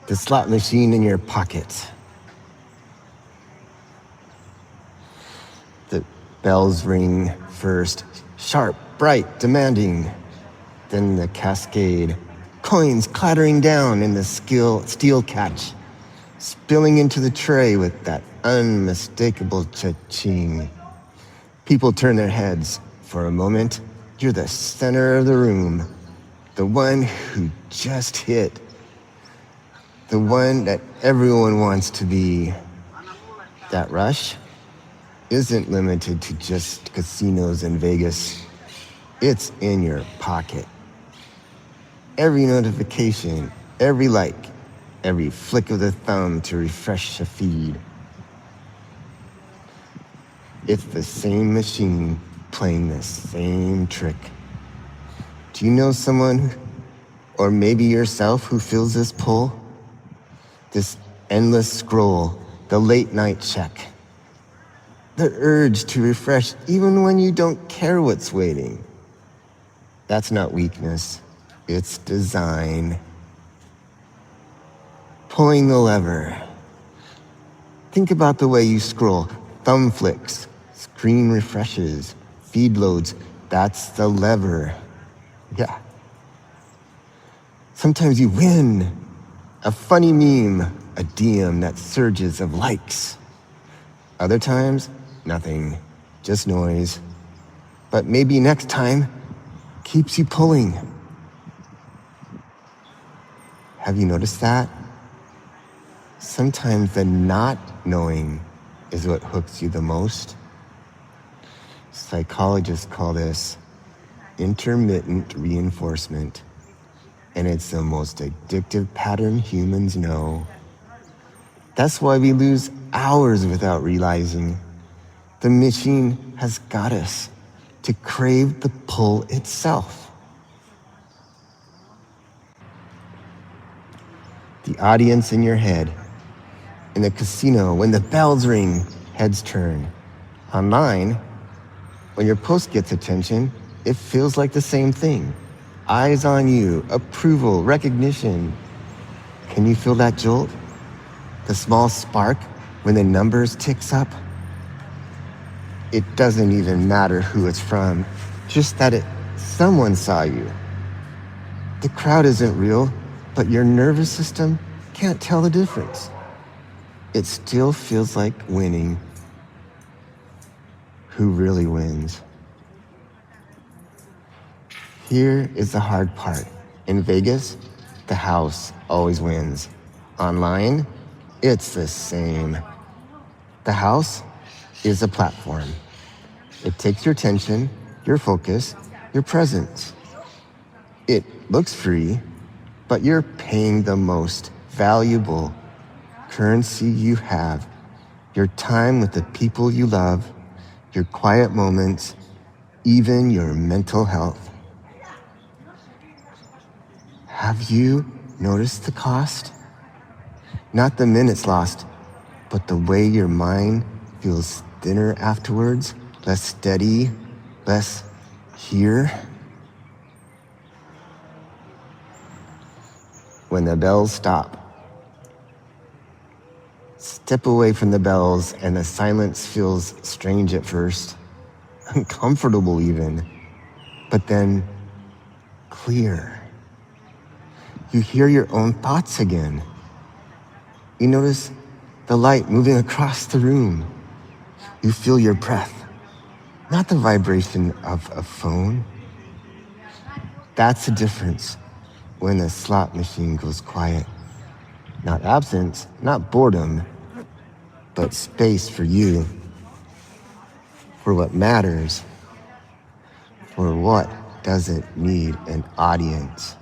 The slot machine in your pocket. The bells ring first, sharp, bright, demanding. Then the cascade, coins clattering down in the steel catch, spilling into the tray with that unmistakable cha-ching. People turn their heads. For a moment, you're the center of the room, the one who just hit, the one that everyone wants to be. That rush isn't limited to just casinos in Vegas. It's in your pocket. Every notification, every like, every flick of the thumb to refresh a feed. It's the same machine playing the same trick. Do you know someone, or maybe yourself, who feels this pull? This endless scroll, the late night check. The urge to refresh even when you don't care what's waiting. That's not weakness, it's design. Pulling the lever. Think about the way you scroll. Thumb flicks, screen refreshes, feed loads. That's the lever. Yeah. Sometimes you win. A funny meme, a DM that surges of likes. Other times, nothing, just noise. But maybe next time keeps you pulling. Have you noticed that? Sometimes the not knowing is what hooks you the most. Psychologists call this intermittent reinforcement, and it's the most addictive pattern humans know. That's why we lose hours without realizing. The machine has got us to crave the pull itself. The audience in your head. In the casino, when the bells ring, heads turn. Online, when your post gets attention, it feels like the same thing. Eyes on you, approval, recognition. Can you feel that jolt? The small spark when the numbers ticks up? It doesn't even matter who it's from, just that someone saw you. The crowd isn't real, but your nervous system can't tell the difference. It still feels like winning. Who really wins? Here is the hard part. In Vegas, the house always wins. Online, it's the same. The house is a platform. It takes your attention, your focus, your presence. It looks free, but you're paying the most valuable currency you have, your time with the people you love, your quiet moments, even your mental health. Have you noticed the cost? Not the minutes lost, but the way your mind feels thinner afterwards, less steady, less here. When the bells stop, step away from the bells and the silence feels strange at first, uncomfortable even, but then clear. You hear your own thoughts again. You notice the light moving across the room. You feel your breath, not the vibration of a phone. That's the difference when the slot machine goes quiet. Not absence, not boredom, but space for you, for what matters, for what doesn't need an audience.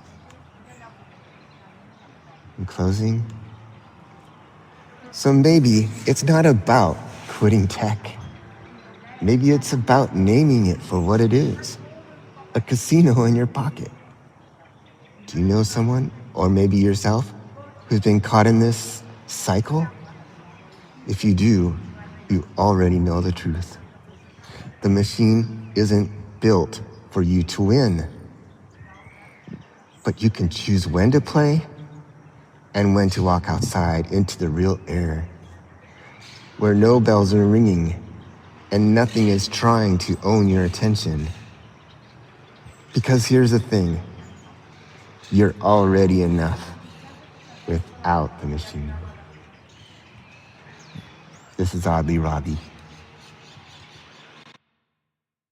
In closing, so maybe it's not about quitting tech. Maybe it's about naming it for what it is, a casino in your pocket. Do you know someone, or maybe yourself, who's been caught in this cycle? If you do, you already know the truth. The machine isn't built for you to win, but you can choose when to play and when to walk outside into the real air, where no bells are ringing and nothing is trying to own your attention. Because here's the thing, you're already enough without the machine. This is Oddly Robbie.